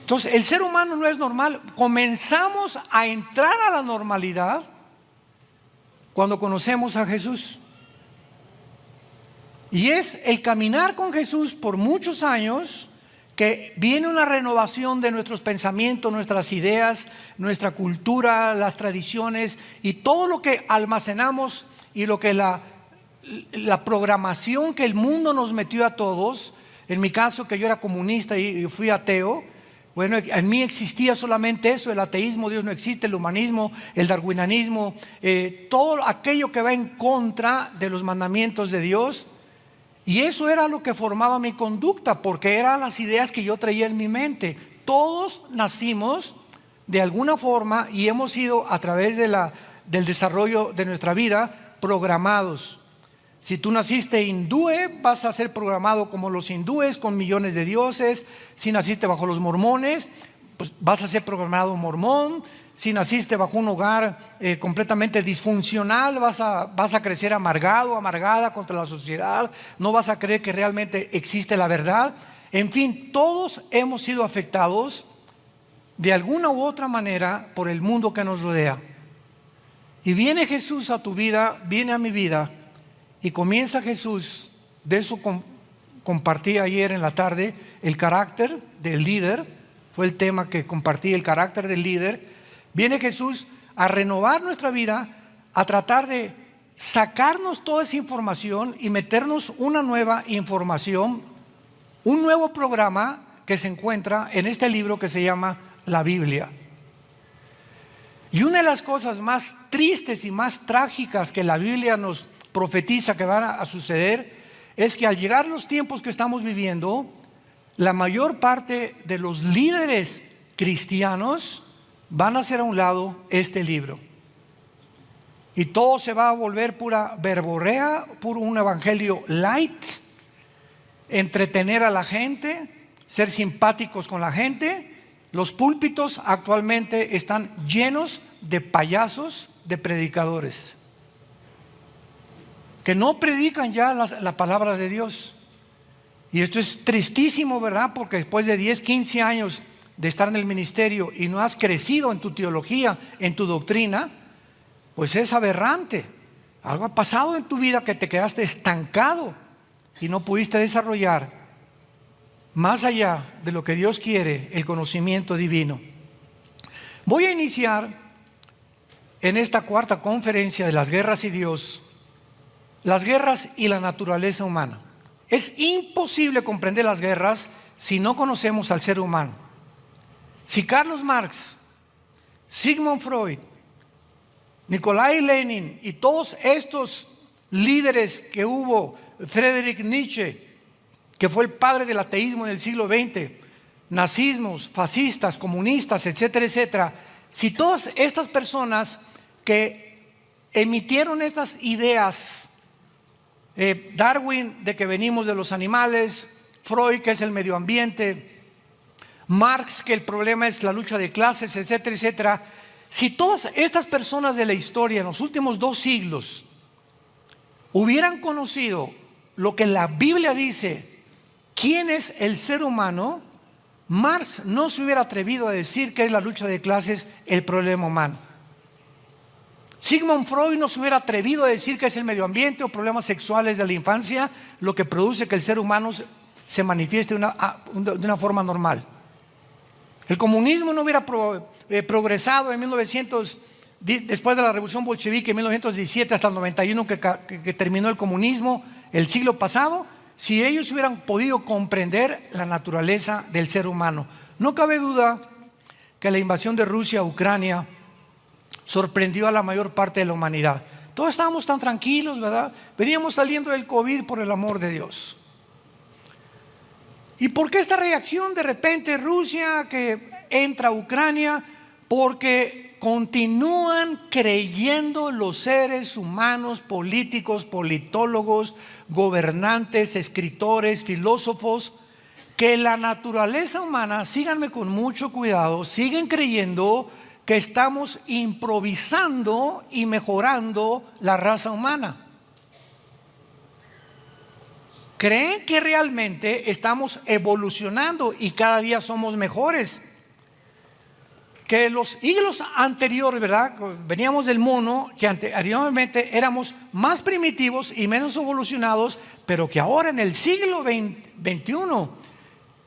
Entonces, el ser humano no es normal. Comenzamos a entrar a la normalidad cuando conocemos a Jesús. Y es el caminar con Jesús por muchos años que viene una renovación de nuestros pensamientos, nuestras ideas, nuestra cultura, las tradiciones y todo lo que almacenamos y lo que la programación que el mundo nos metió a todos. En mi caso, que yo era comunista y fui ateo, bueno, en mí existía solamente eso, el ateísmo, Dios no existe, el humanismo, el darwinianismo, todo aquello que va en contra de los mandamientos de Dios. Y eso era lo que formaba mi conducta, porque eran las ideas que yo traía en mi mente. Todos nacimos de alguna forma y hemos sido a través del desarrollo de nuestra vida programados. Si tú naciste hindú, vas a ser programado como los hindúes, con millones de dioses. Si naciste bajo los mormones, pues vas a ser programado mormón. Si naciste bajo un hogar completamente disfuncional, vas a crecer amargado, amargada contra la sociedad. No vas a creer que realmente existe la verdad. En fin, todos hemos sido afectados de alguna u otra manera por el mundo que nos rodea. Y viene Jesús a tu vida, viene a mi vida, y comienza Jesús, de eso compartí ayer en la tarde, el carácter del líder, fue el tema que compartí, el carácter del líder. Viene Jesús a renovar nuestra vida, a tratar de sacarnos toda esa información y meternos una nueva información, un nuevo programa que se encuentra en este libro que se llama la Biblia. Y una de las cosas más tristes y más trágicas que la Biblia nos profetiza que van a suceder es que al llegar los tiempos que estamos viviendo, la mayor parte de los líderes cristianos van a hacer a un lado este libro. Y todo se va a volver pura verborrea, puro un evangelio light, entretener a la gente, ser simpáticos con la gente. Los púlpitos actualmente están llenos de payasos, de predicadores, que no predican ya la palabra de Dios. Y esto es tristísimo, ¿verdad? Porque después de 10, 15 años de estar en el ministerio y no has crecido en tu teología, en tu doctrina, pues es aberrante. Algo ha pasado en tu vida que te quedaste estancado y no pudiste desarrollar más allá de lo que Dios quiere, el conocimiento divino. Voy a iniciar en esta cuarta conferencia de las guerras y Dios, las guerras y la naturaleza humana. Es imposible comprender las guerras si no conocemos al ser humano. Si Carlos Marx, Sigmund Freud, Nikolai Lenin y todos estos líderes que hubo, Friedrich Nietzsche, que fue el padre del ateísmo en el siglo XX, nazismos, fascistas, comunistas, etcétera, etcétera, si todas estas personas que emitieron estas ideas, Darwin, de que venimos de los animales, Freud, que es el medio ambiente, Marx, que el problema es la lucha de clases, etcétera, etcétera. Si todas estas personas de la historia en los últimos 2 siglos hubieran conocido lo que la Biblia dice, quién es el ser humano, Marx no se hubiera atrevido a decir que es la lucha de clases el problema humano. Sigmund Freud no se hubiera atrevido a decir que es el medio ambiente o problemas sexuales de la infancia lo que produce que el ser humano se manifieste de una forma normal. El comunismo no hubiera progresado en 1900, después de la revolución bolchevique en 1917 hasta el 91 que terminó el comunismo el siglo pasado, si ellos hubieran podido comprender la naturaleza del ser humano. No cabe duda que la invasión de Rusia a Ucrania sorprendió a la mayor parte de la humanidad. Todos estábamos tan tranquilos, ¿verdad? Veníamos saliendo del COVID, por el amor de Dios. ¿Y por qué esta reacción de repente Rusia que entra a Ucrania? Porque continúan creyendo los seres humanos, políticos, politólogos, gobernantes, escritores, filósofos, que la naturaleza humana, síganme con mucho cuidado, siguen creyendo que estamos improvisando y mejorando la raza humana. Creen que realmente estamos evolucionando y cada día somos mejores. que los siglos anteriores, ¿verdad? Veníamos del mono, que anteriormente éramos más primitivos y menos evolucionados, pero que ahora en el siglo XXI,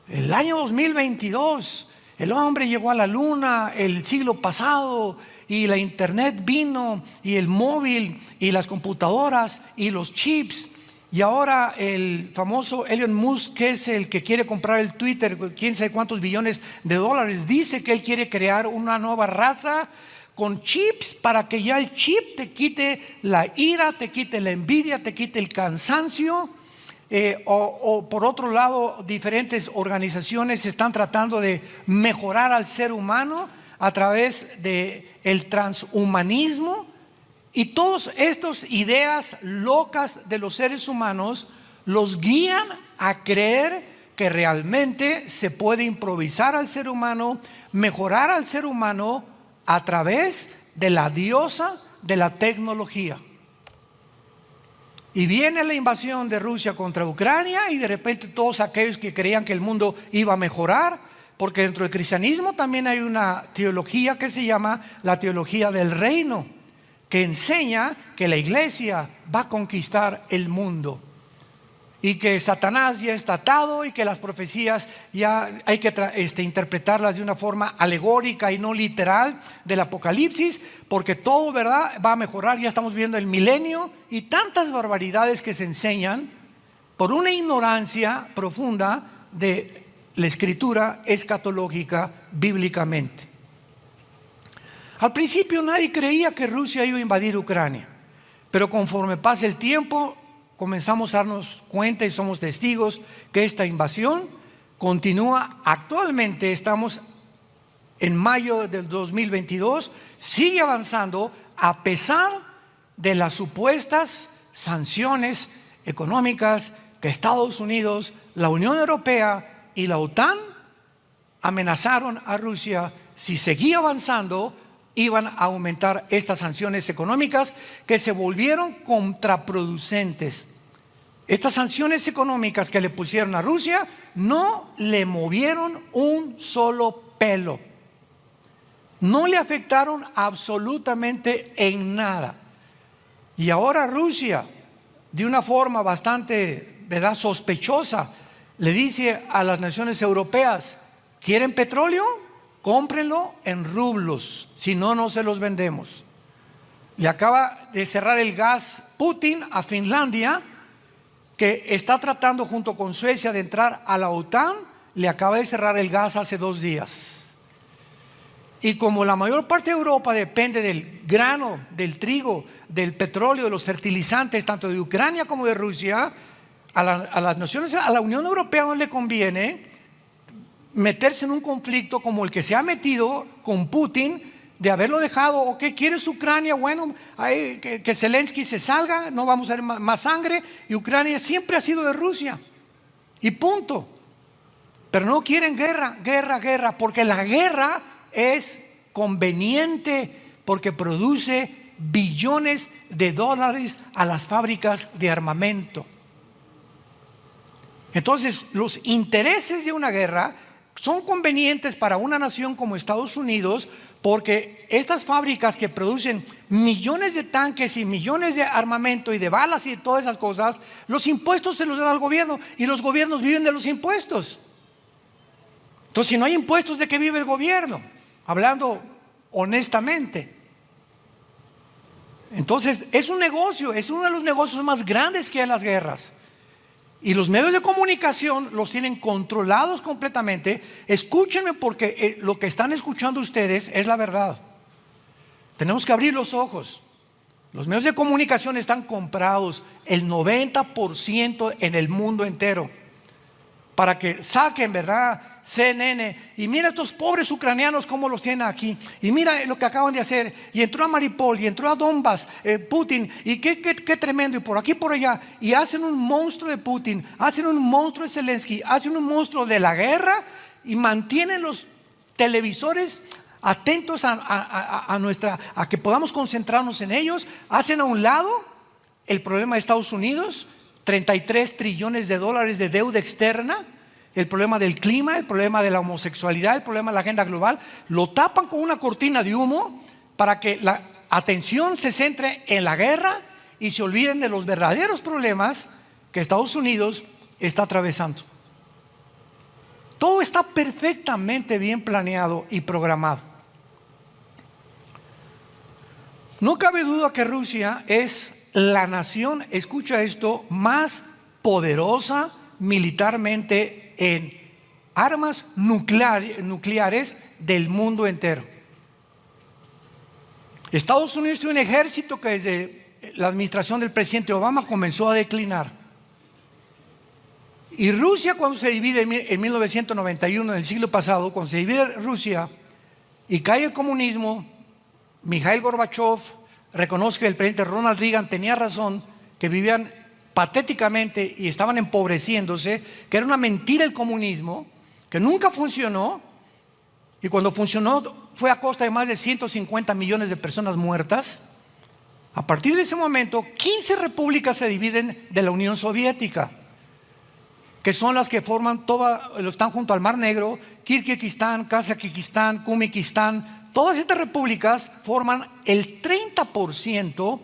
el año 2022, el hombre llegó a la luna el siglo pasado, y la internet vino, y el móvil, y las computadoras, y los chips. Y ahora el famoso Elon Musk, que es el que quiere comprar el Twitter, quién sabe cuántos billones de dólares, dice que él quiere crear una nueva raza con chips para que ya el chip te quite la ira, te quite la envidia, te quite el cansancio. O por otro lado, diferentes organizaciones están tratando de mejorar al ser humano a través del transhumanismo. Y todas estas ideas locas de los seres humanos los guían a creer que realmente se puede improvisar al ser humano, mejorar al ser humano a través de la diosa de la tecnología. Y viene la invasión de Rusia contra Ucrania, y de repente todos aquellos que creían que el mundo iba a mejorar, porque dentro del cristianismo también hay una teología que se llama la teología del reino, que enseña que la iglesia va a conquistar el mundo y que Satanás ya está atado, y que las profecías ya hay que interpretarlas de una forma alegórica y no literal del Apocalipsis, porque todo, ¿verdad?, va a mejorar. Ya estamos viendo el milenio y tantas barbaridades que se enseñan por una ignorancia profunda de la escritura escatológica bíblicamente. Al principio nadie creía que Rusia iba a invadir Ucrania, pero conforme pasa el tiempo comenzamos a darnos cuenta y somos testigos que esta invasión continúa. Actualmente estamos en mayo del 2022, sigue avanzando a pesar de las supuestas sanciones económicas que Estados Unidos, la Unión Europea y la OTAN amenazaron a Rusia. Si seguía avanzando, iban a aumentar estas sanciones económicas que se volvieron contraproducentes. Estas sanciones económicas que le pusieron a Rusia no le movieron un solo pelo, no le afectaron absolutamente en nada. Y ahora Rusia, de una forma bastante, ¿verdad?, sospechosa, le dice a las naciones europeas: ¿quieren petróleo? Cómprenlo en rublos, si no, no se los vendemos. Le acaba de cerrar el gas Putin a Finlandia, que está tratando junto con Suecia de entrar a la OTAN. Le acaba de cerrar el gas hace 2 días. Y como la mayor parte de Europa depende del grano, del trigo, del petróleo, de los fertilizantes, tanto de Ucrania como de Rusia, a las naciones, a la Unión Europea no le conviene meterse en un conflicto como el que se ha metido con Putin, de haberlo dejado. ¿O qué quieres Ucrania? Bueno, que Zelensky se salga, no vamos a ver más sangre, y Ucrania siempre ha sido de Rusia, y punto. Pero no quieren guerra, porque la guerra es conveniente, porque produce billones de dólares a las fábricas de armamento. Entonces, los intereses de una guerra son convenientes para una nación como Estados Unidos, porque estas fábricas que producen millones de tanques y millones de armamento y de balas y de todas esas cosas, los impuestos se los da al gobierno, y los gobiernos viven de los impuestos. Entonces, si no hay impuestos, ¿de qué vive el gobierno? Hablando honestamente. Entonces, es un negocio, es uno de los negocios más grandes que hay en las guerras. Y los medios de comunicación los tienen controlados completamente. Escúchenme, porque lo que están escuchando ustedes es la verdad. Tenemos que abrir los ojos. Los medios de comunicación están comprados, el 90% en el mundo entero, para que saquen, ¿verdad?, CNN, y mira estos pobres ucranianos cómo los tienen aquí, y mira lo que acaban de hacer, y entró a Mariupol, y entró a Donbass, Putin, y qué tremendo, y por aquí por allá, y hacen un monstruo de Putin, hacen un monstruo de Zelensky, hacen un monstruo de la guerra, y mantienen los televisores atentos a que podamos concentrarnos en ellos. Hacen a un lado el problema de Estados Unidos, 33 trillones de dólares de deuda externa, el problema del clima, el problema de la homosexualidad, el problema de la agenda global, lo tapan con una cortina de humo para que la atención se centre en la guerra y se olviden de los verdaderos problemas que Estados Unidos está atravesando. Todo está perfectamente bien planeado y programado. No cabe duda que Rusia es la nación, escucha esto, más poderosa militarmente en armas nucleares del mundo entero. Estados Unidos tiene un ejército que desde la administración del presidente Obama comenzó a declinar. Y Rusia, cuando se divide en 1991, en el siglo pasado, cuando se divide Rusia y cae el comunismo, Mikhail Gorbachev reconoce que el presidente Ronald Reagan tenía razón, que vivían patéticamente y estaban empobreciéndose, que era una mentira el comunismo, que nunca funcionó, y cuando funcionó fue a costa de más de 150 millones de personas muertas. A partir de ese momento, 15 repúblicas se dividen de la Unión Soviética, que son las que forman lo que están junto al Mar Negro: Kirguistán, Kazajistán, Kumikistán. Todas estas repúblicas forman el 30%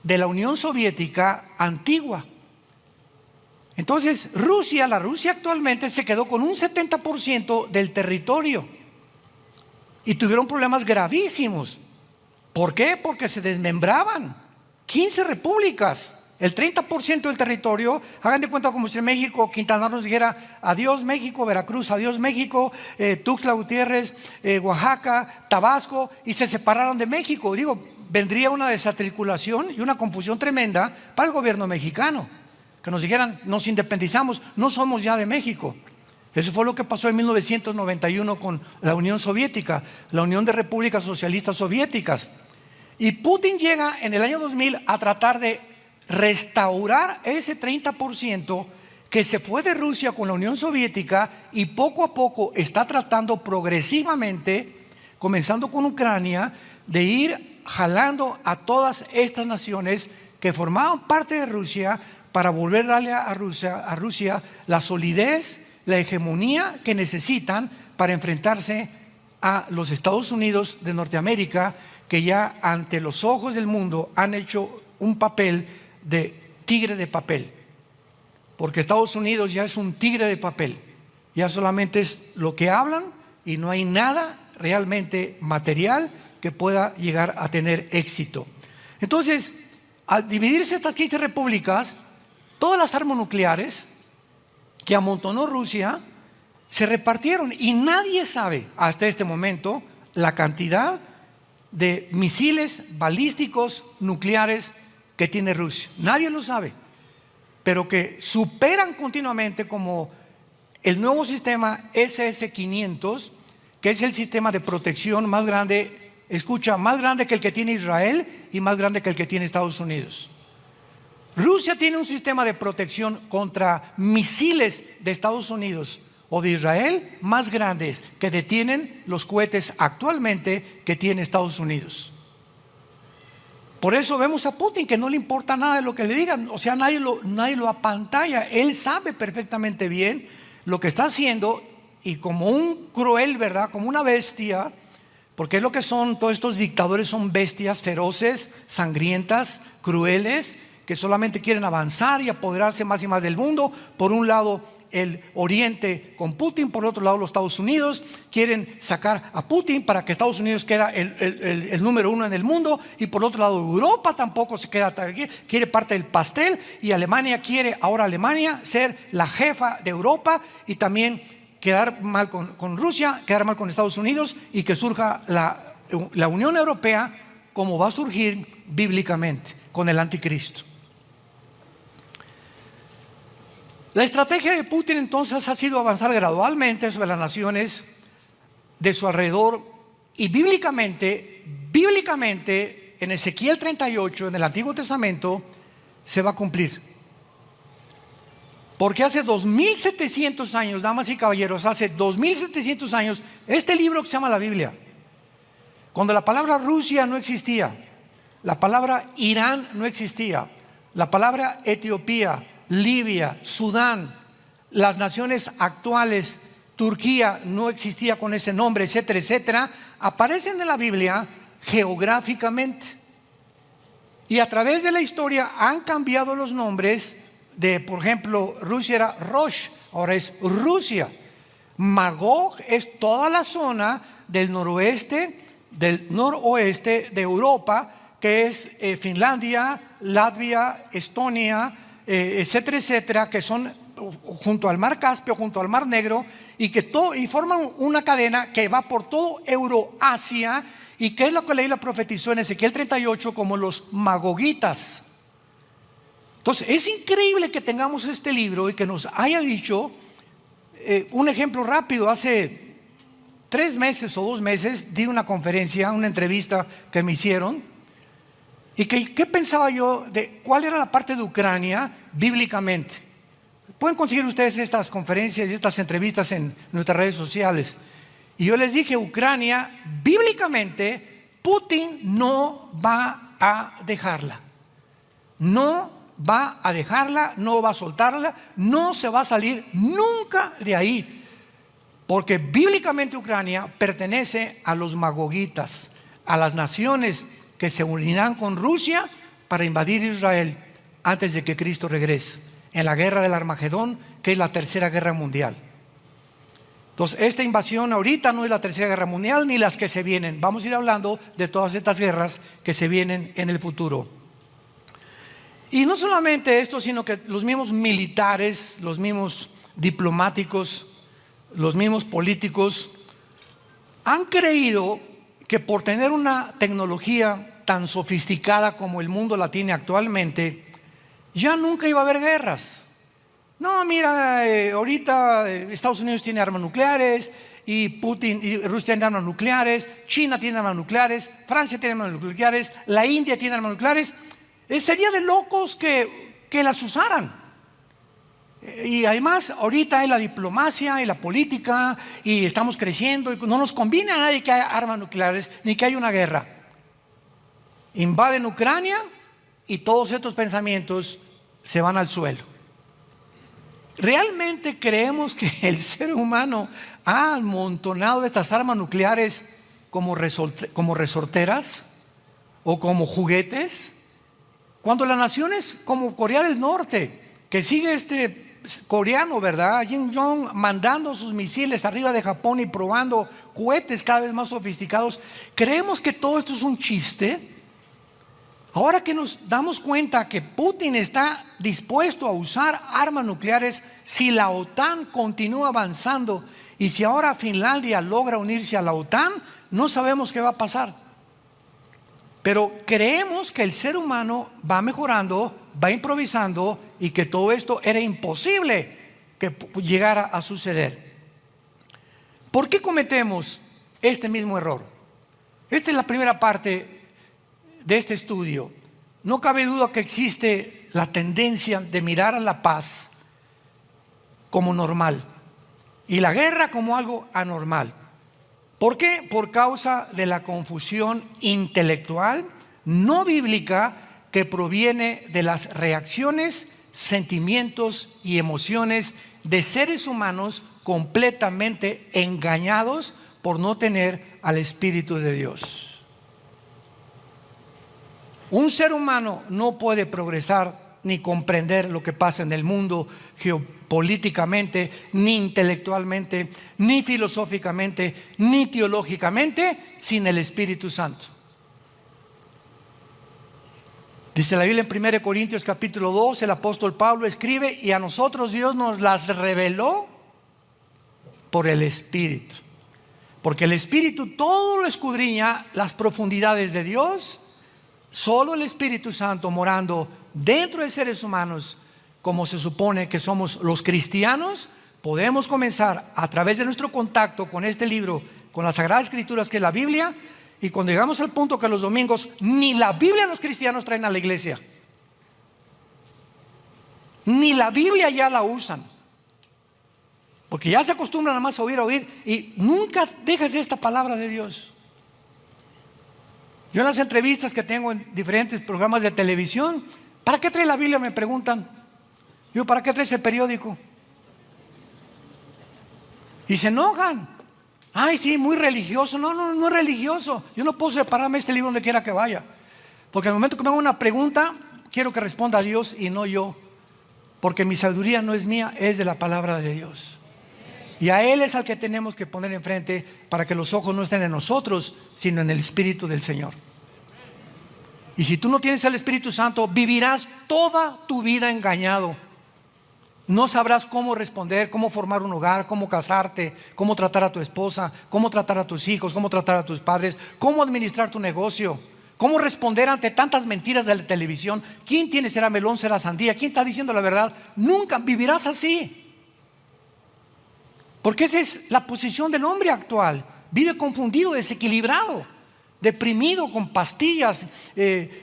de la Unión Soviética antigua. Entonces la Rusia actualmente se quedó con un 70% del territorio y tuvieron problemas gravísimos. ¿Por qué? Porque se desmembraban. 15 repúblicas, el 30% del territorio. Hagan de cuenta como si en México Quintana Roo nos dijera: adiós México, Veracruz, adiós México, Tuxtla Gutiérrez, Oaxaca, Tabasco, y se separaron de México. Vendría una desatriculación y una confusión tremenda para el gobierno mexicano, que nos dijeran: nos independizamos, no somos ya de México. Eso fue lo que pasó en 1991 con la Unión Soviética, la Unión de Repúblicas Socialistas Soviéticas. Y Putin llega en el año 2000 a tratar de restaurar ese 30% que se fue de Rusia con la Unión Soviética, y poco a poco está tratando progresivamente, comenzando con Ucrania, de ir jalando a todas estas naciones que formaban parte de Rusia para volver a darle a Rusia la solidez, la hegemonía que necesitan para enfrentarse a los Estados Unidos de Norteamérica, que ya ante los ojos del mundo han hecho un papel de tigre de papel, porque Estados Unidos ya es un tigre de papel, ya solamente es lo que hablan y no hay nada realmente material que pueda llegar a tener éxito. Entonces, al dividirse estas 15 repúblicas, todas las armas nucleares que amontonó Rusia se repartieron, y nadie sabe hasta este momento la cantidad de misiles balísticos nucleares que tiene Rusia. Nadie lo sabe, pero que superan continuamente, como el nuevo sistema SS-500, que es el sistema de protección más grande, escucha, más grande que el que tiene Israel y más grande que el que tiene Estados Unidos. Rusia tiene un sistema de protección contra misiles de Estados Unidos o de Israel más grandes que detienen los cohetes actualmente que tiene Estados Unidos. Por eso vemos a Putin, que no le importa nada de lo que le digan, o sea, nadie lo apantalla. Él sabe perfectamente bien lo que está haciendo, y como un cruel, ¿verdad?, como una bestia, porque es lo que son todos estos dictadores, son bestias feroces, sangrientas, crueles, que solamente quieren avanzar y apoderarse más y más del mundo. Por un lado el Oriente con Putin, por otro lado los Estados Unidos quieren sacar a Putin para que Estados Unidos quede el número uno en el mundo, y por otro lado Europa tampoco se queda, quiere parte del pastel, y Alemania quiere ahora ser la jefa de Europa, y también quedar mal con Rusia, quedar mal con Estados Unidos, y que surja la Unión Europea, como va a surgir bíblicamente con el anticristo. La estrategia de Putin entonces ha sido avanzar gradualmente sobre las naciones de su alrededor, y bíblicamente en Ezequiel 38, en el Antiguo Testamento, se va a cumplir. Porque hace 2700 años, damas y caballeros, hace 2700 años, este libro que se llama la Biblia, cuando la palabra Rusia no existía, la palabra Irán no existía, la palabra Etiopía, Libia, Sudán, las naciones actuales, Turquía no existía con ese nombre, etcétera, etcétera, aparecen en la Biblia geográficamente. Y a través de la historia han cambiado los nombres de, por ejemplo, Rusia era Rosh, ahora es Rusia. Magog es toda la zona del noroeste, del noroeste de Europa, que es Finlandia, Latvia, Estonia, etcétera, etcétera, que son junto al mar Caspio, junto al mar Negro, y forman una cadena que va por todo Euroasia, y que es lo que la Biblia profetizó en Ezequiel 38 como los magogitas. Entonces es increíble que tengamos este libro y que nos haya dicho, un ejemplo rápido, hace 3 meses o 2 meses di una conferencia, una entrevista que me hicieron, y ¿qué pensaba yo de cuál era la parte de Ucrania bíblicamente? Pueden conseguir ustedes estas conferencias y estas entrevistas en nuestras redes sociales. Y yo les dije, Ucrania, bíblicamente, Putin no va a dejarla. No va a dejarla, no va a soltarla, no se va a salir nunca de ahí. Porque bíblicamente Ucrania pertenece a los magogitas, a las naciones que se unirán con Rusia para invadir Israel antes de que Cristo regrese, en la guerra del Armagedón, que es la tercera guerra mundial. Entonces, esta invasión ahorita no es la tercera guerra mundial ni las que se vienen. Vamos a ir hablando de todas estas guerras que se vienen en el futuro. Y no solamente esto, sino que los mismos militares, los mismos diplomáticos, los mismos políticos han creído que por tener una tecnología tan sofisticada como el mundo la tiene actualmente, ya nunca iba a haber guerras. No, mira, ahorita Estados Unidos tiene armas nucleares, y Putin y Rusia tiene armas nucleares, China tiene armas nucleares, Francia tiene armas nucleares, la India tiene armas nucleares. Sería de locos que las usaran. Y además ahorita hay la diplomacia y la política y estamos creciendo y no nos conviene a nadie que haya armas nucleares ni que haya una guerra. Invaden Ucrania y todos estos pensamientos se van al suelo. ¿Realmente creemos que el ser humano ha amontonado estas armas nucleares como resorteras o como juguetes? Cuando las naciones como Corea del Norte, que sigue este coreano, ¿verdad? Kim Jong mandando sus misiles arriba de Japón y probando cohetes cada vez más sofisticados, ¿creemos que todo esto es un chiste? Ahora que nos damos cuenta que Putin está dispuesto a usar armas nucleares, si la OTAN continúa avanzando y si ahora Finlandia logra unirse a la OTAN, no sabemos qué va a pasar. Pero creemos que el ser humano va mejorando, va improvisando y que todo esto era imposible que llegara a suceder. ¿Por qué cometemos este mismo error? Esta es la primera parte de este estudio. No cabe duda que existe la tendencia de mirar a la paz como normal y la guerra como algo anormal. ¿Por qué? Por causa de la confusión intelectual no bíblica que proviene de las reacciones, sentimientos y emociones de seres humanos completamente engañados por no tener al Espíritu de Dios. Un ser humano no puede progresar ni comprender lo que pasa en el mundo geopolíticamente, ni intelectualmente, ni filosóficamente, ni teológicamente, sin el Espíritu Santo. Dice la Biblia en 1 Corintios capítulo 2, el apóstol Pablo escribe: y a nosotros Dios nos las reveló por el Espíritu. Porque el Espíritu todo lo escudriña, las profundidades de Dios. Solo el Espíritu Santo morando dentro de seres humanos, como se supone que somos los cristianos, podemos comenzar a través de nuestro contacto con este libro, con las Sagradas Escrituras que es la Biblia, y cuando llegamos al punto que los domingos ni la Biblia los cristianos traen a la iglesia, ni la Biblia ya la usan, porque ya se acostumbran nada más a oír y nunca dejas esta palabra de Dios. Yo en las entrevistas que tengo en diferentes programas de televisión, ¿para qué trae la Biblia?, me preguntan. Digo, ¿para qué traes el periódico? Y se enojan. Ay, sí, muy religioso. No, no, no es religioso. Yo no puedo separarme de este libro donde quiera que vaya. Porque al momento que me hago una pregunta, quiero que responda a Dios y no yo. Porque mi sabiduría no es mía, es de la palabra de Dios. Y a Él es al que tenemos que poner enfrente para que los ojos no estén en nosotros, sino en el Espíritu del Señor. Y si tú no tienes el Espíritu Santo, vivirás toda tu vida engañado. No sabrás cómo responder, cómo formar un hogar, cómo casarte, cómo tratar a tu esposa, cómo tratar a tus hijos, cómo tratar a tus padres, cómo administrar tu negocio, cómo responder ante tantas mentiras de la televisión. ¿Quién tiene será melón, será sandía? ¿Quién está diciendo la verdad? Nunca vivirás así. Porque esa es la posición del hombre actual. Vive confundido, desequilibrado, deprimido, con pastillas,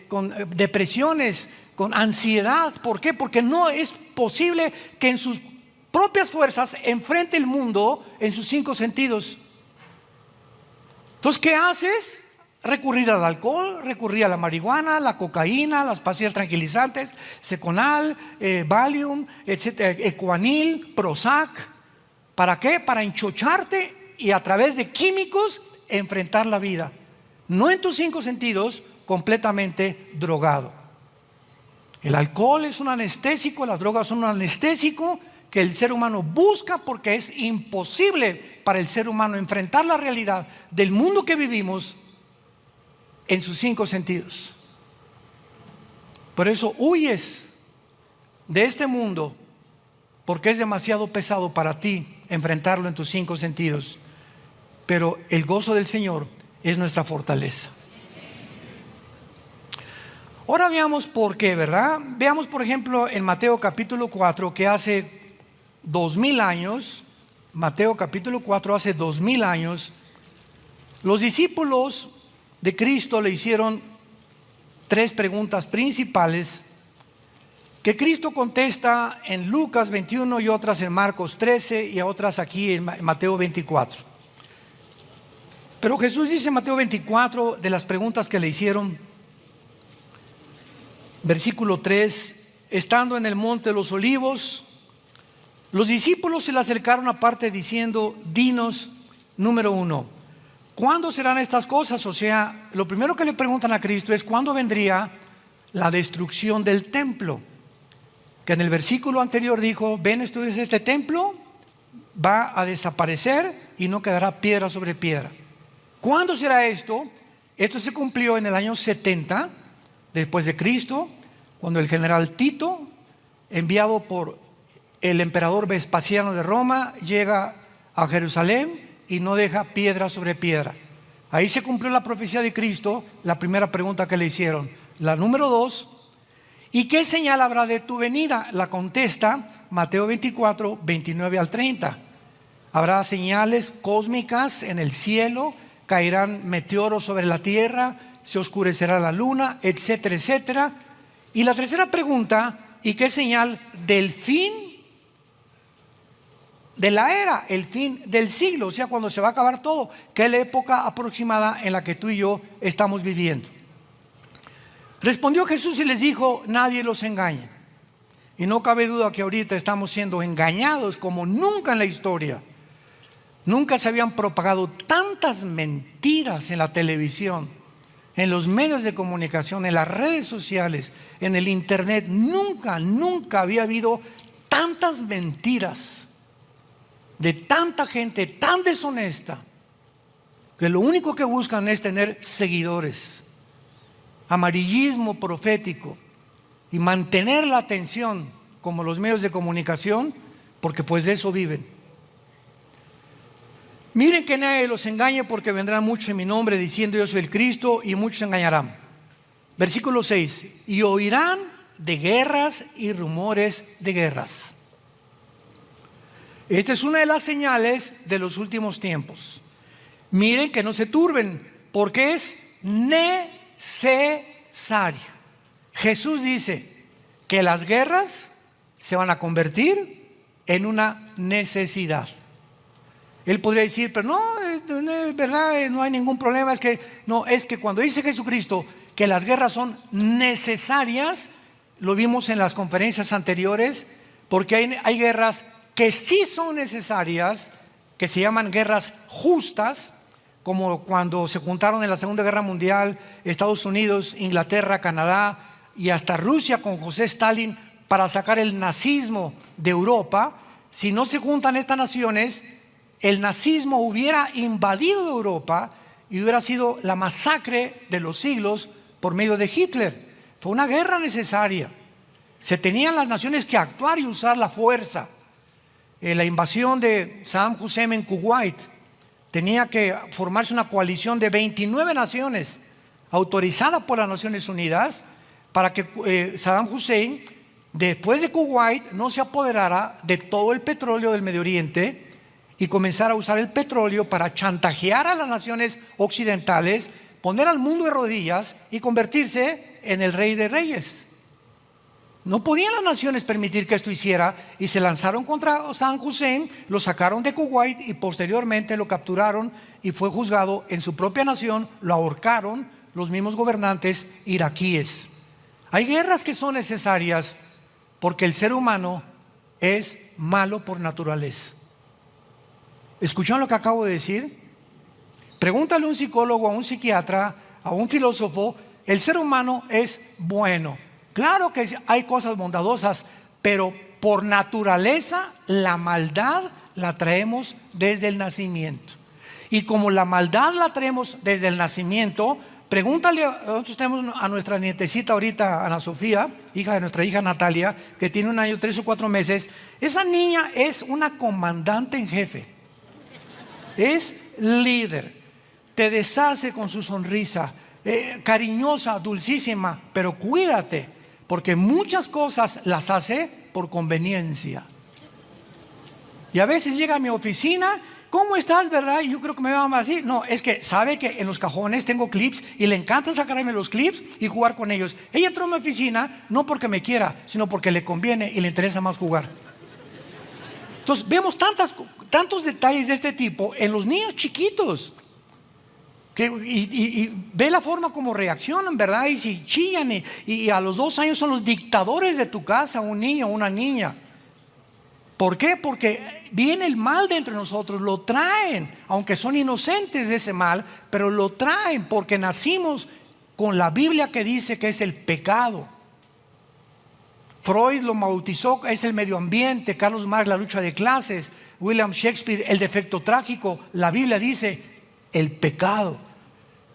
con depresiones, con ansiedad. ¿Por qué? Porque no es posible que en sus propias fuerzas enfrente el mundo en sus 5 sentidos. Entonces, ¿qué haces? Recurrir al alcohol, recurrir a la marihuana, la cocaína, las pastillas tranquilizantes, Seconal, Valium, etcétera, Ecuanil, Prozac. ¿Para qué? Para enchocharte y a través de químicos enfrentar la vida. No en tus 5 sentidos, completamente drogado. El alcohol es un anestésico, las drogas son un anestésico que el ser humano busca porque es imposible para el ser humano enfrentar la realidad del mundo que vivimos en sus 5 sentidos. Por eso huyes de este mundo porque es demasiado pesado para ti enfrentarlo en tus 5 sentidos. Pero el gozo del Señor es nuestra fortaleza. Ahora veamos por qué, ¿verdad? Veamos, por ejemplo, en Mateo capítulo 4, que hace 2000 años, Mateo capítulo 4, hace 2000 años, los discípulos de Cristo le hicieron 3 preguntas principales que Cristo contesta en Lucas 21 y otras en Marcos 13 y a otras aquí en Mateo 24. Pero Jesús dice en Mateo 24 de las preguntas que le hicieron, versículo 3, estando en el monte de los olivos, los discípulos se le acercaron aparte diciendo, dinos, número 1, ¿cuándo serán estas cosas? O sea, lo primero que le preguntan a Cristo es, ¿cuándo vendría la destrucción del templo? Que en el versículo anterior dijo, ven, estudies este templo, va a desaparecer y no quedará piedra sobre piedra. ¿Cuándo será esto? Esto se cumplió en el año 70 después de Cristo, cuando el general Tito, enviado por el emperador Vespasiano de Roma, llega a Jerusalén y no deja piedra sobre piedra. Ahí se cumplió la profecía de Cristo, la primera pregunta que le hicieron. La número 2, ¿y qué señal habrá de tu venida? La contesta Mateo 24, 29 al 30. Habrá señales cósmicas en el cielo, caerán meteoros sobre la tierra, se oscurecerá la luna, etcétera, etcétera. Y la tercera pregunta, ¿y qué señal del fin de la era, el fin del siglo? O sea, cuando se va a acabar todo, ¿qué es la época aproximada en la que tú y yo estamos viviendo? Respondió Jesús y les dijo, nadie los engañe. Y no cabe duda que ahorita estamos siendo engañados como nunca en la historia. Nunca se habían propagado tantas mentiras en la televisión, en los medios de comunicación, en las redes sociales, en el internet. Nunca había habido tantas mentiras de tanta gente tan deshonesta que lo único que buscan es tener seguidores, amarillismo profético y mantener la atención como los medios de comunicación, porque pues de eso viven. Miren que nadie los engañe, porque vendrán muchos en mi nombre diciendo yo soy el Cristo, y muchos se engañarán. Versículo 6, y oirán de guerras y rumores de guerras. Esta es una de las señales de los últimos tiempos. Miren que no se turben, porque es necesario. Jesús dice que las guerras se van a convertir en una necesidad. Él podría decir, pero no, es verdad, no hay ningún problema. Es que cuando dice Jesucristo que las guerras son necesarias, lo vimos en las conferencias anteriores, porque hay guerras que sí son necesarias, que se llaman guerras justas, como cuando se juntaron en la Segunda Guerra Mundial Estados Unidos, Inglaterra, Canadá y hasta Rusia con José Stalin para sacar el nazismo de Europa. Si no se juntan estas naciones, el nazismo hubiera invadido Europa y hubiera sido la masacre de los siglos por medio de Hitler. Fue una guerra necesaria. Se tenían las naciones que actuar y usar la fuerza. La invasión de Saddam Hussein en Kuwait, tenía que formarse una coalición de 29 naciones autorizada por las Naciones Unidas para que Saddam Hussein, después de Kuwait, no se apoderara de todo el petróleo del Medio Oriente y comenzara a usar el petróleo para chantajear a las naciones occidentales, poner al mundo de rodillas y convertirse en el rey de reyes. No podían las naciones permitir que esto hiciera y se lanzaron contra Saddam Hussein, lo sacaron de Kuwait y posteriormente lo capturaron y fue juzgado en su propia nación, lo ahorcaron los mismos gobernantes iraquíes. Hay guerras que son necesarias porque el ser humano es malo por naturaleza. ¿Escucharon lo que acabo de decir? Pregúntale a un psicólogo, a un psiquiatra, a un filósofo, el ser humano es bueno. Claro que hay cosas bondadosas, pero por naturaleza la maldad la traemos desde el nacimiento. Y como la maldad la traemos desde el nacimiento, pregúntale, nosotros tenemos a nuestra nietecita ahorita, Ana Sofía, hija de nuestra hija Natalia, que tiene 1 año, 3 o 4 meses. Esa niña es una comandante en jefe, es líder, te deshace con su sonrisa, cariñosa, dulcísima, pero cuídate. Porque muchas cosas las hace por conveniencia. Y a veces llega a mi oficina, ¿cómo estás, verdad? Y yo creo que me va a así. No, es que sabe que en los cajones tengo clips y le encanta sacarme los clips y jugar con ellos. Ella entró a mi oficina no porque me quiera, sino porque le conviene y le interesa más jugar. Entonces vemos tantos detalles de este tipo en los niños chiquitos. Y ve la forma como reaccionan, ¿verdad? Y si chillan y a los 2 años son los dictadores de tu casa, un niño o una niña. ¿Por qué? Porque viene el mal dentro de nosotros, lo traen, aunque son inocentes de ese mal, pero lo traen porque nacimos con la Biblia que dice que es el pecado. Freud lo bautizó, es el medio ambiente, Carlos Marx la lucha de clases, William Shakespeare el defecto trágico. La Biblia dice el pecado,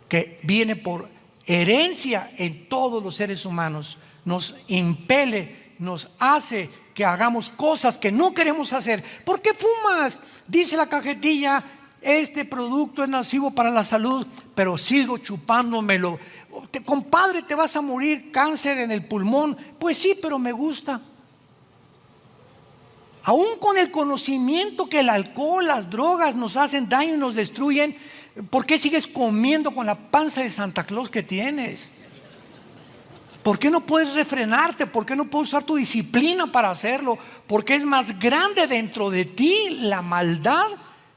que viene por herencia en todos los seres humanos, nos impele, nos hace que hagamos cosas que no queremos hacer. ¿Por qué fumas? Dice la cajetilla, este producto es nocivo para la salud, pero sigo chupándomelo. Compadre, te vas a morir, cáncer en el pulmón. Pues sí, pero me gusta. Aún con el conocimiento que el alcohol, las drogas nos hacen daño y nos destruyen, ¿por qué sigues comiendo con la panza de Santa Claus que tienes? ¿Por qué no puedes refrenarte? ¿Por qué no puedes usar tu disciplina para hacerlo? Porque es más grande dentro de ti la maldad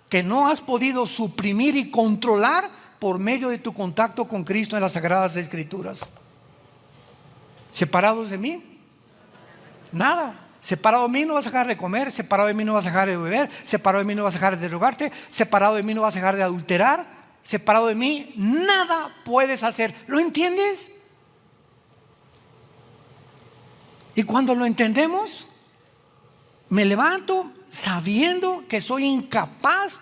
que no has podido suprimir y controlar por medio de tu contacto con Cristo en las Sagradas Escrituras. ¿Separados de mí? Nada. Separado de mí no vas a dejar de comer, separado de mí no vas a dejar de beber, separado de mí no vas a dejar de drogarte, separado de mí no vas a dejar de adulterar, separado de mí nada puedes hacer. ¿Lo entiendes? Y cuando lo entendemos, me levanto sabiendo que soy incapaz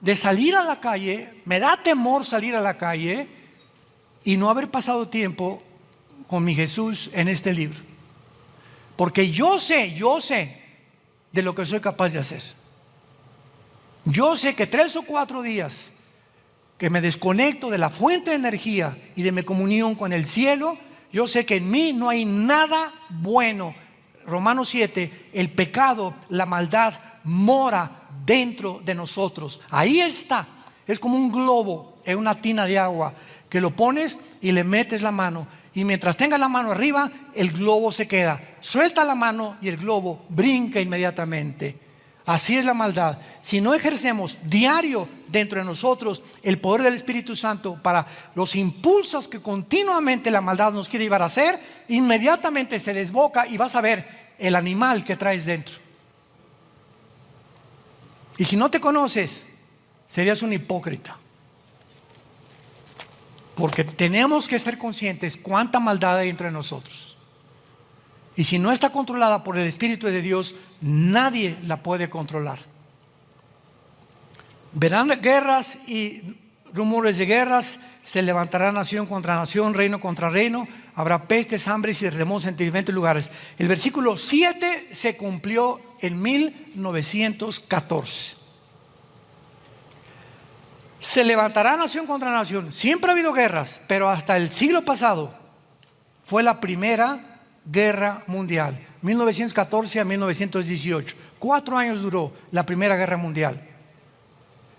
de salir a la calle, me da temor salir a la calle y no haber pasado tiempo con mi Jesús en este libro. Porque yo sé de lo que soy capaz de hacer. Yo sé que 3 o 4 días que me desconecto de la fuente de energía y de mi comunión con el cielo, yo sé que en mí no hay nada bueno. Romanos 7, el pecado, la maldad mora dentro de nosotros. Ahí está. Es como un globo en una tina de agua que lo pones y le metes la mano. Y mientras tengas la mano arriba, el globo se queda. Suelta la mano y el globo brinca inmediatamente. Así es la maldad. Si no ejercemos diario dentro de nosotros el poder del Espíritu Santo para los impulsos que continuamente la maldad nos quiere llevar a hacer, inmediatamente se desboca y vas a ver el animal que traes dentro. Y si no te conoces, serías un hipócrita. Porque tenemos que ser conscientes cuánta maldad hay entre nosotros. Y si no está controlada por el Espíritu de Dios, nadie la puede controlar. Verán guerras y rumores de guerras, se levantará nación contra nación, reino contra reino, habrá pestes, hambres y terremotos en diferentes lugares. El versículo 7 se cumplió en 1914. Se levantará nación contra nación. Siempre ha habido guerras, pero hasta el siglo pasado fue la primera guerra mundial, 1914 a 1918. 4 años duró la primera guerra mundial.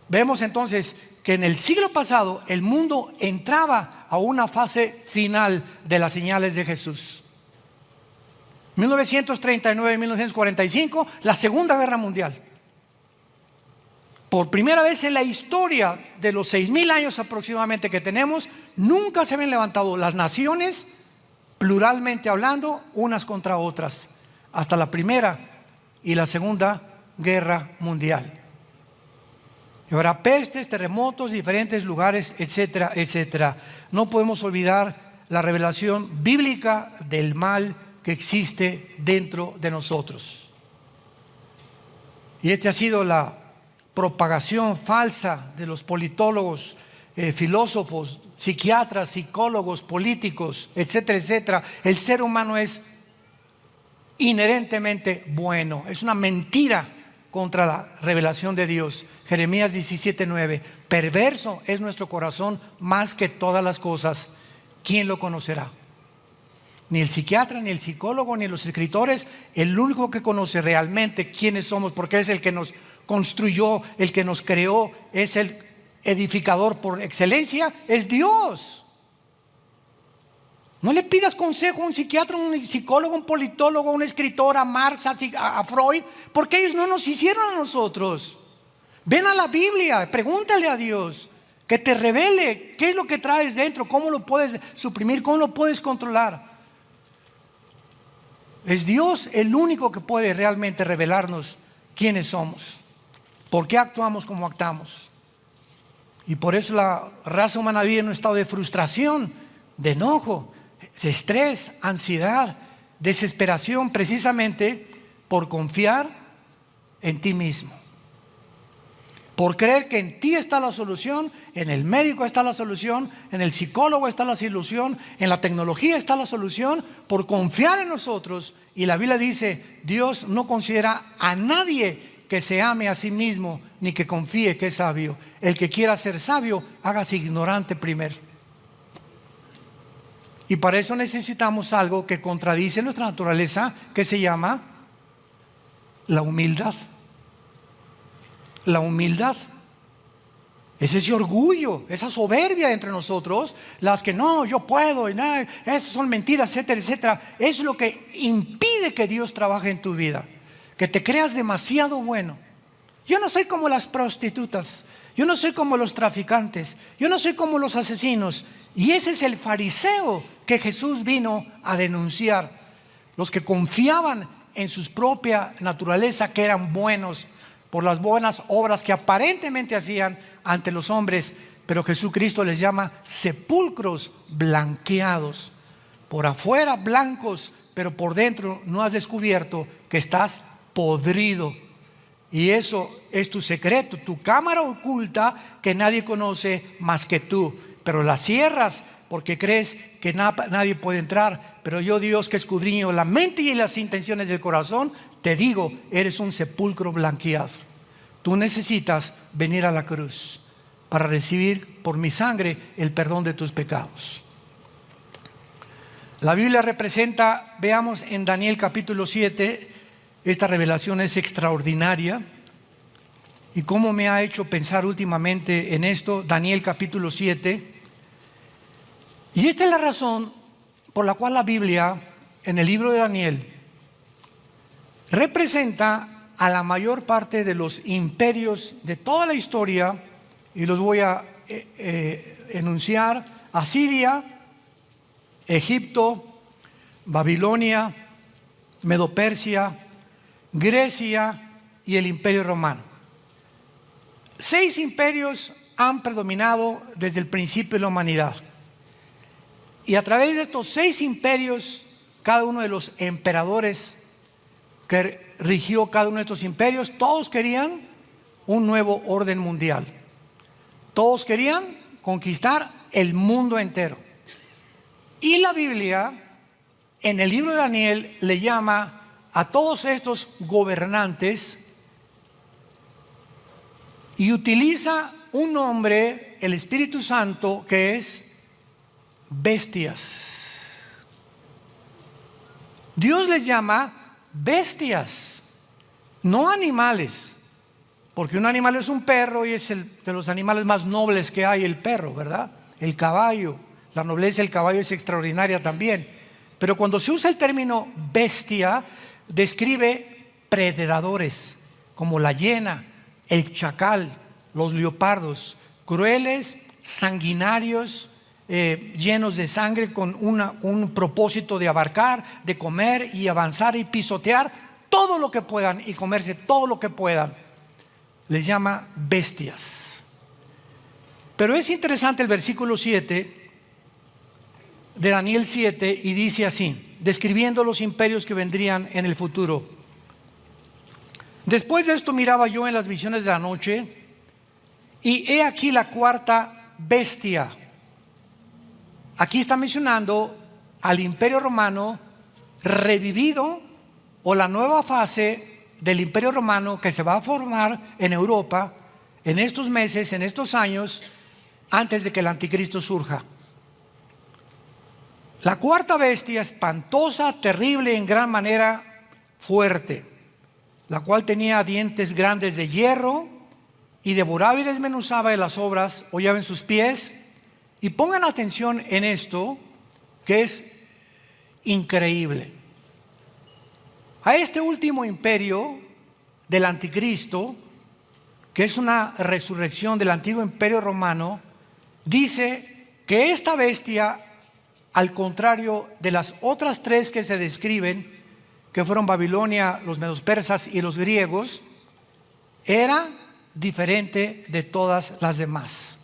Vemos entonces que en el siglo pasado el mundo entraba a una fase final de las señales de Jesús. 1939 y 1945, la Segunda Guerra Mundial. Por primera vez en la historia de los 6,000 años aproximadamente que tenemos, nunca se habían levantado las naciones, pluralmente hablando, unas contra otras, hasta la Primera y la Segunda Guerra Mundial. Y habrá pestes, terremotos, diferentes lugares, etcétera, etcétera. No podemos olvidar la revelación bíblica del mal que existe dentro de nosotros. Y esta ha sido la propagación falsa de los politólogos, filósofos, psiquiatras, psicólogos, políticos, etcétera, etcétera. El ser humano es inherentemente bueno. Es una mentira contra la revelación de Dios. Jeremías 17:9. Perverso es nuestro corazón más que todas las cosas. ¿Quién lo conocerá? Ni el psiquiatra, ni el psicólogo, ni los escritores. El único que conoce realmente quiénes somos, porque es el que nos construyó, el que nos creó, es el edificador por excelencia, es Dios. No le pidas consejo a un psiquiatra, a un psicólogo, a un politólogo, a un escritor, a Marx, a Freud, porque ellos no nos hicieron a nosotros. Ven a la Biblia, pregúntale a Dios que te revele qué es lo que traes dentro, cómo lo puedes suprimir, cómo lo puedes controlar. Es Dios el único que puede realmente revelarnos quiénes somos, por qué actuamos como actuamos. Y por eso la raza humana vive en un estado de frustración, de enojo, de estrés, ansiedad, desesperación, precisamente por confiar en ti mismo. Por creer que en ti está la solución, en el médico está la solución, en el psicólogo está la solución, en la tecnología está la solución, por confiar en nosotros. Y la Biblia dice, Dios no considera a nadie que se ame a sí mismo, ni que confíe que es sabio. El que quiera ser sabio, hágase ignorante primero. Y para eso necesitamos algo que contradice nuestra naturaleza, que se llama la humildad. La humildad es ese orgullo, esa soberbia entre nosotros, las que no, yo puedo, y no, esas son mentiras, etcétera, etcétera. Es lo que impide que Dios trabaje en tu vida, que te creas demasiado bueno. Yo no soy como las prostitutas, yo no soy como los traficantes, yo no soy como los asesinos. Y ese es el fariseo que Jesús vino a denunciar. Los que confiaban en su propia naturaleza, que eran buenos por las buenas obras que aparentemente hacían ante los hombres, pero Jesucristo les llama sepulcros blanqueados. Por afuera blancos, pero por dentro no has descubierto que estás podrido. Y eso es tu secreto, tu cámara oculta que nadie conoce más que tú. Pero la cierras porque crees que nadie puede entrar. Pero yo, Dios, que escudriño la mente y las intenciones del corazón, te digo, eres un sepulcro blanqueado. Tú necesitas venir a la cruz para recibir por mi sangre el perdón de tus pecados. La Biblia representa, veamos en Daniel capítulo 7, esta revelación es extraordinaria. ¿Y cómo me ha hecho pensar últimamente en esto? Daniel capítulo 7. Y esta es la razón por la cual la Biblia, en el libro de Daniel, representa a la mayor parte de los imperios de toda la historia, y los voy a enunciar: Asiria, Egipto, Babilonia, Medo-Persia, Grecia y el Imperio Romano. 6 imperios han predominado desde el principio de la humanidad. Y a través de estos 6 imperios, cada uno de los emperadores que rigió cada uno de estos imperios, todos querían un nuevo orden mundial. Todos querían conquistar el mundo entero. Y la Biblia, en el libro de Daniel, le llama a todos estos gobernantes y utiliza un nombre, el Espíritu Santo, que es bestias. Dios les llama bestias, no animales, porque un animal es un perro y es de los animales más nobles que hay, el perro, ¿verdad? El caballo, la nobleza del caballo es extraordinaria también. Pero cuando se usa el término bestia, describe predadores, como la hiena, el chacal, los leopardos, crueles, sanguinarios, llenos de sangre, con un propósito de abarcar, de comer y avanzar y pisotear todo lo que puedan y comerse todo lo que puedan. Les llama bestias. Pero es interesante el versículo 7 de Daniel 7 y dice así, describiendo los imperios que vendrían en el futuro. Después de esto miraba yo en las visiones de la noche y he aquí la cuarta bestia. Aquí está mencionando al Imperio Romano revivido, o la nueva fase del Imperio Romano que se va a formar en Europa en estos meses, en estos años, antes de que el anticristo surja. La cuarta bestia, espantosa, terrible, en gran manera fuerte, la cual tenía dientes grandes de hierro y devoraba y desmenuzaba de las obras, hollaba en sus pies. Y pongan atención en esto, que es increíble. A este último imperio del anticristo, que es una resurrección del antiguo imperio romano, dice que esta bestia, al contrario de las otras 3 que se describen, que fueron Babilonia, los medos persas y los griegos, era diferente de todas las demás.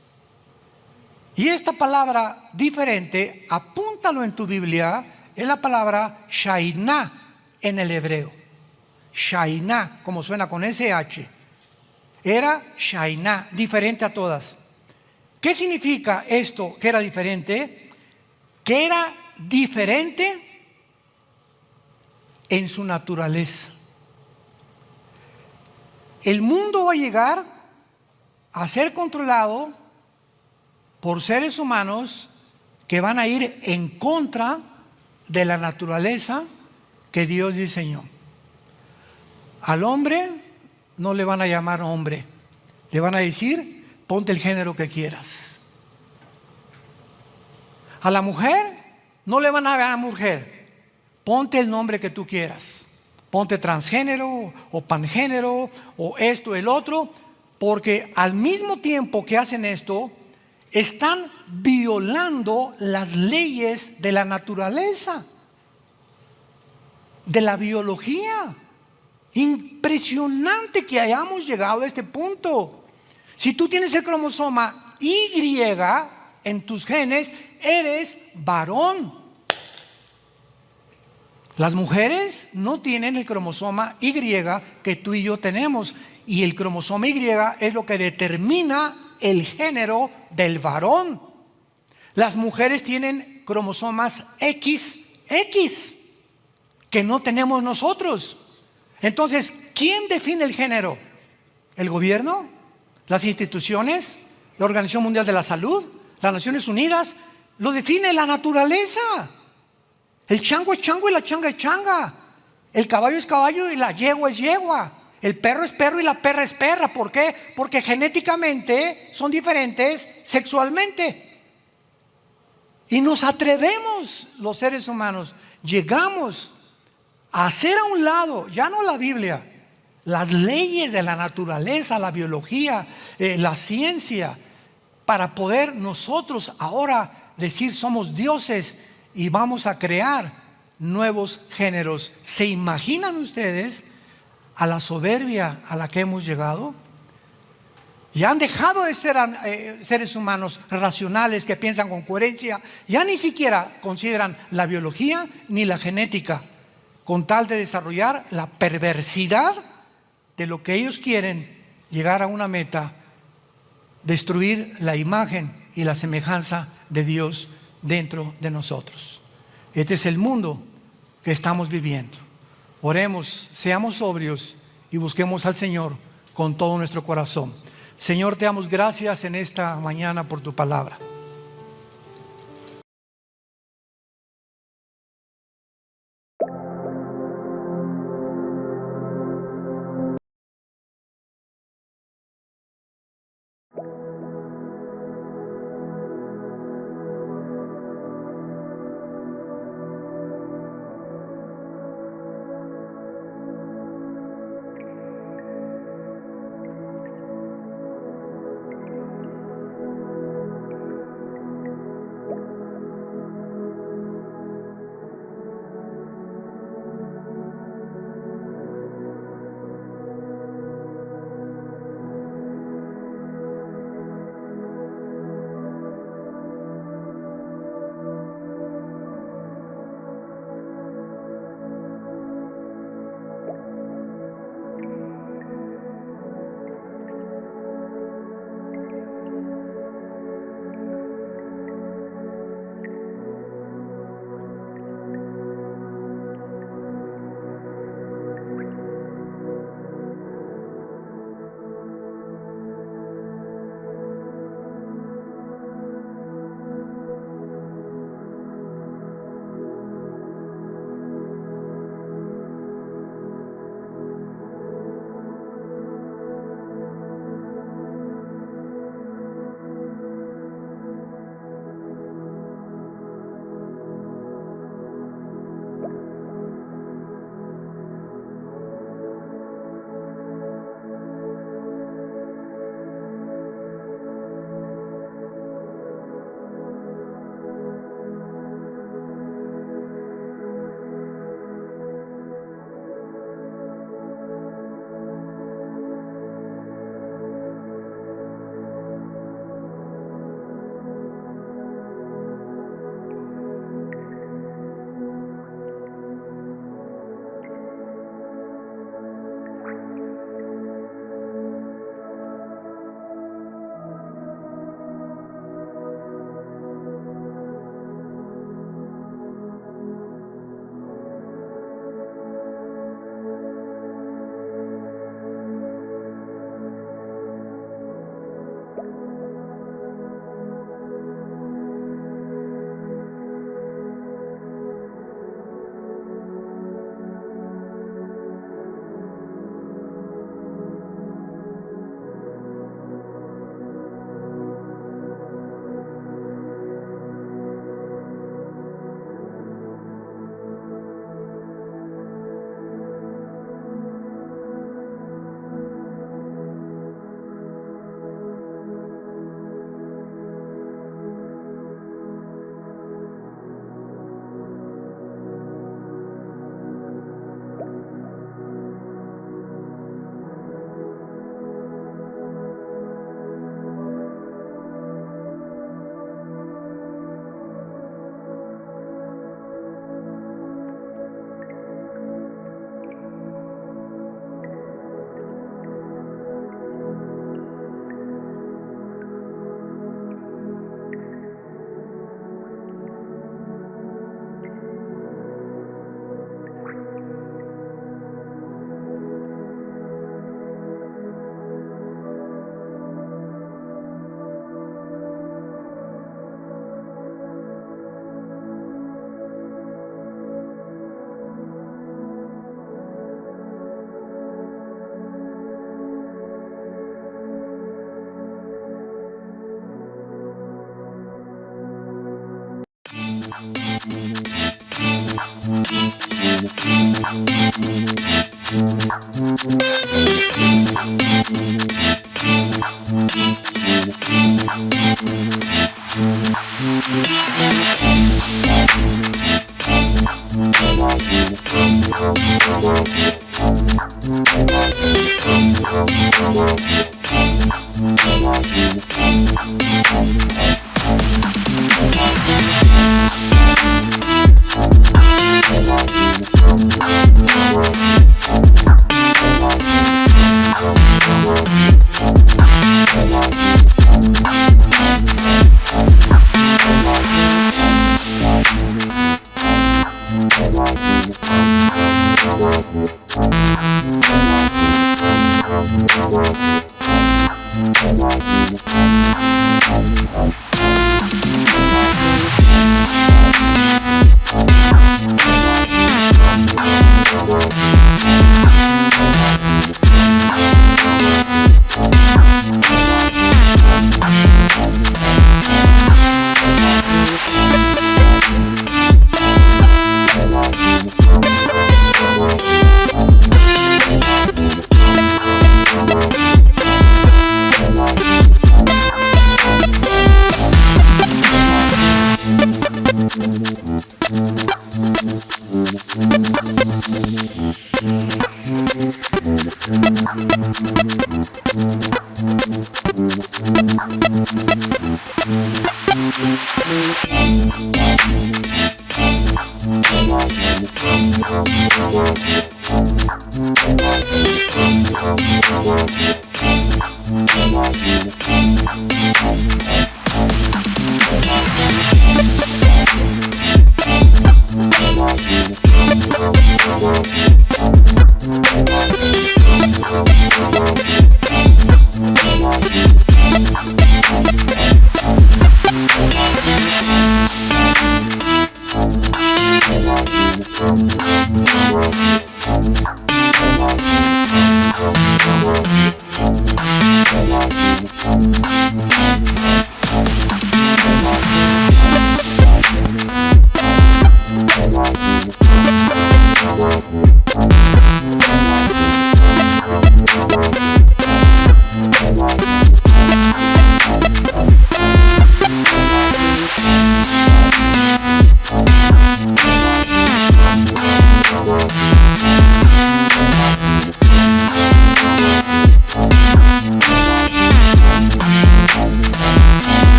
Y esta palabra diferente, apúntalo en tu Biblia, es la palabra Shainá en el hebreo. Shainá, como suena con SH. Era Shainá, diferente a todas. ¿Qué significa esto que era diferente? Que era diferente en su naturaleza. El mundo va a llegar a ser controlado por seres humanos que van a ir en contra de la naturaleza que Dios diseñó. Al hombre no le van a llamar hombre, le van a decir, ponte el género que quieras. A la mujer no le van a llamar mujer, ponte el nombre que tú quieras, ponte transgénero o pangénero o esto, el otro, porque al mismo tiempo que hacen esto, están violando las leyes de la naturaleza, de la biología. Impresionante que hayamos llegado a este punto. Si tú tienes el cromosoma Y en tus genes, eres varón. Las mujeres no tienen el cromosoma Y que tú y yo tenemos, y el cromosoma Y es lo que determina el género del varón. Las mujeres tienen cromosomas XX que no tenemos nosotros. Entonces, ¿quién define el género? ¿El gobierno? ¿Las instituciones? ¿La Organización Mundial de la Salud? ¿Las Naciones Unidas? Lo define la naturaleza. El chango es chango y la changa es changa. El caballo es caballo y la yegua es yegua. El perro es perro y la perra es perra. ¿Por qué? Porque genéticamente son diferentes sexualmente. Y nos atrevemos, los seres humanos, llegamos a hacer a un lado, ya no la Biblia, las leyes de la naturaleza, la biología, la ciencia, para poder nosotros ahora decir somos dioses y vamos a crear nuevos géneros. ¿Se imaginan ustedes a la soberbia a la que hemos llegado? Ya han dejado de ser seres humanos racionales que piensan con coherencia. Ya ni siquiera consideran la biología ni la genética, con tal de desarrollar la perversidad de lo que ellos quieren, llegar a una meta: destruir la imagen y la semejanza de Dios dentro de nosotros. Este es el mundo que estamos viviendo. Oremos, seamos sobrios y busquemos al Señor con todo nuestro corazón. Señor, te damos gracias en esta mañana por tu palabra.